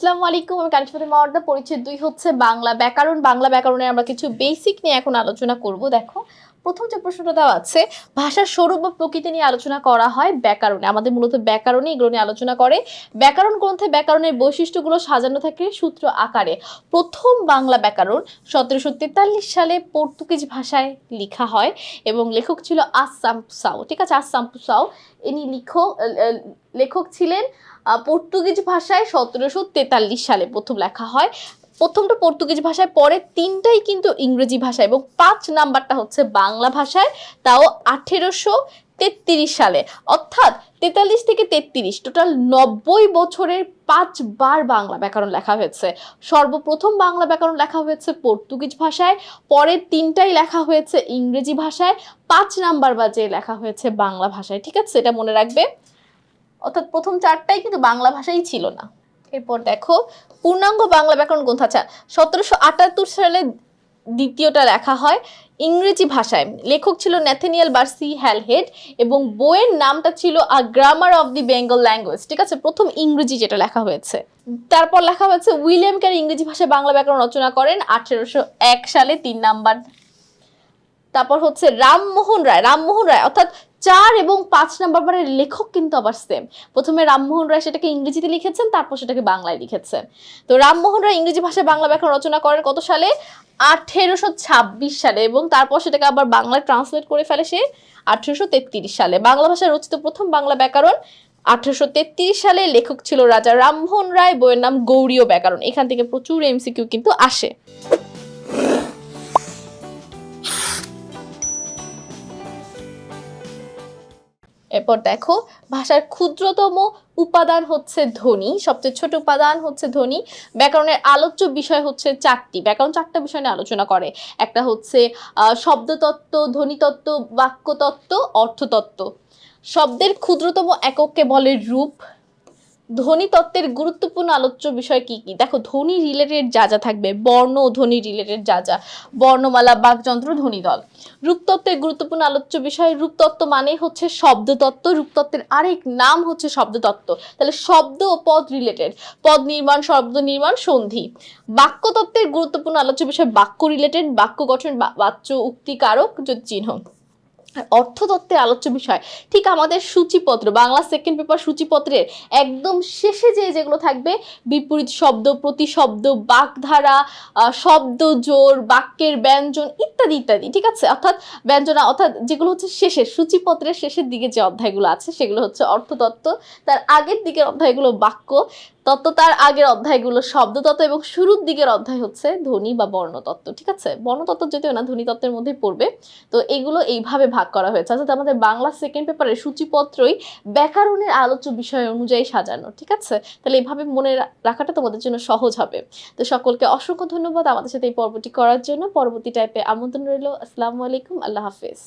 আসসালামু আলাইকুম, আমি কানিশপাতি মাওয়ার্দা। পরিচ্ছেদ 2 হচ্ছে বাংলা ব্যাকরণ। বাংলা ব্যাকরণে আমরা কিছু বেসিক নিয়ে এখন আলোচনা করব। দেখো, প্রথম যে প্রশ্নটা দেওয়া আছে, ভাষার স্বরূপ বা প্রকৃতি নিয়ে আলোচনা করা হয় ব্যাকরণে। আমাদের মূলত ব্যাকরণে এগুলো নিয়ে আলোচনা করে। ব্যাকরণ গ্রন্থে ব্যাকরণের বৈশিষ্ট্যগুলো সাজানো থাকে সূত্র আকারে। প্রথম বাংলা ব্যাকরণ 1743 সালে পর্তুগিজ ভাষায় লেখা হয় এবং লেখক ছিল আসাম্পুসাও। ঠিক আছে, আসাম্পুসাও ইনি লেখক ছিলেন। পর্তুগিজ ভাষায় 1743 সালে প্রথম লেখা হয়। প্রথমটা পর্তুগিজ ভাষায়, পরে তিনটাই কিন্তু ইংরেজি ভাষায় এবং 5 নাম্বারটা হচ্ছে বাংলা ভাষায়, তাও 1833 সালে। অর্থাৎ 43 থেকে 33 টোটাল 90 বছরের 5 বার বাংলা ব্যাকরণ লেখা হয়েছে। সর্বপ্রথম বাংলা ব্যাকরণ লেখা হয়েছে পর্তুগিজ ভাষায়, পরের তিনটাই লেখা হয়েছে ইংরেজি ভাষায়, 5 নাম্বার বাজে লেখা হয়েছে বাংলা ভাষায়। ঠিক আছে, এটা মনে রাখবে। অর্থাৎ প্রথম 4টাই কিন্তু বাংলা ভাষাই ছিল না। এরপর দেখো, পূর্ণাঙ্গ বাংলা ব্যাকরণ গ্রন্থ। আচ্ছা, 1778 সালে দ্বিতীয়টা লেখা হয় ইংরেজি ভাষায়। লেখক ছিল ন্যাথানিয়েল বার্সি হ্যালহেড এবং বইয়ের নামটা ছিল a grammar of the Bengal language. ঠিক আছে, প্রথম ইংরেজি যেটা লেখা হয়েছে। তারপর লেখা হয়েছে উইলিয়াম ক্যারি ইংরেজি ভাষায় বাংলা ব্যাকরণ রচনা করেন 1801 সালে, 3 নাম্বার। তারপর হচ্ছে রামমোহন রায় অর্থাৎ 4 এবং 5 নাম্বার বারের লেখক কিন্তু আবার সেম। প্রথমে রামমোহন রায় সেটাকে ইংরেজিতে লিখেছেন, তারপর সেটাকে বাংলায় লিখেছেন। তো রামমোহন রায় ইংরেজি ভাষায় বাংলা ব্যাকরণ রচনা করেন কত সালে? 1826 সালে, এবং তারপর সেটাকে আবার বাংলায় ট্রান্সলেট করে ফেলে সে 1833 সালে। বাংলা ভাষায় রচিত প্রথম বাংলা ব্যাকরণ 1833 সালে। লেখক ছিল রাজা রামমোহন রায়। বইয়ের নাম গৌড়ীয় ব্যাকরণ। এখান থেকে প্রচুর এমসিকিউ কিন্তু আসে। এরপর দেখো, ভাষার ক্ষুদ্রতম উপাদান হচ্ছে ধ্বনি। সবচেয়ে ছোট উপাদান হচ্ছে ধ্বনি। ব্যাকরণের আলোচ্য বিষয় হচ্ছে 4টি। ব্যাকরণ 4টা বিষয় নিয়ে আলোচনা করে। একটা হচ্ছে শব্দতত্ত্ব, ধ্বনিতত্ত্ব, বাক্যতত্ত্ব, অর্থতত্ত্ব। শব্দের ক্ষুদ্রতম একককে বলে রূপ। ধ্বনিতত্ত্বের গুরুত্বপূর্ণ আলোচ্য বিষয় কি কি? দেখো, ধ্বনি রিলেটেড যা যা থাকবে, বর্ণ ও ধ্বনি রিলেটেড যা যা, বর্ণমালা, বাকযন্ত্র, ধ্বনিদল। রূপতত্ত্বের গুরুত্বপূর্ণ আলোচ্য বিষয়, রূপতত্ত্ব মানে হচ্ছে শব্দতত্ত্ব। রূপতত্ত্বের আরেক নাম হচ্ছে শব্দতত্ত্ব। তাহলে শব্দ ও পদ রিলেটেড, পদ নির্মাণ, শব্দ নির্মাণ, সন্ধি। বাক্যতত্ত্বের গুরুত্বপূর্ণ আলোচ্য বিষয় বাক্য রিলেটেড, বাক্য গঠন, বাচ্য, উক্তি, কারক, চিহ্ন। অর্থতত্ত্বের আলোচ্য বিষয় ঠিক আমাদের সূচিপত্র, বাংলা সেকেন্ড পেপার সূচিপত্রের একদম শেষে যেগুলো থাকবে, বিপরীত শব্দ, প্রতিশব্দ, বাগধারা, শব্দ জোর, বাক্যের ব্যঞ্জন, ইত্যাদি ইত্যাদি। ঠিক আছে, অর্থাৎ ব্যঞ্জনা, অর্থাৎ যেগুলো হচ্ছে শেষের সূচিপত্রের শেষের দিকে যে অধ্যায়গুলো আছে সেগুলো হচ্ছে অর্থতত্ত্ব। তার আগের দিকের অধ্যায়গুলো বাক্য তত্ত্ব, তার আগের অধ্যায়গুলো শব্দতত্ত্ব, এবং শুরুর দিকের অধ্যায় হচ্ছে ধ্বনি বা বর্ণতত্ত্ব। ঠিক আছে, বর্ণতত্ত্ব যদিও না, ধ্বনিতত্ত্বের মধ্যেই পড়বে। তো এগুলো এইভাবে ভাগ করা হয়েছে। অর্থাৎ আমাদের বাংলা সেকেন্ড পেপারের সূচিপত্রই ব্যাকরণের আলোচ্য বিষয় অনুযায়ী সাজানো। ঠিক আছে, তাহলে এইভাবে মনে রাখাটা তোমাদের জন্য সহজ হবে। তো সকলকে অসংখ্য ধন্যবাদ আমাদের সাথে এই পর্বটি করার জন্য। পরবর্তী টাইপে আমন্ত্রণ রইল। আসসালামু আলাইকুম, আল্লাহ হাফেজ।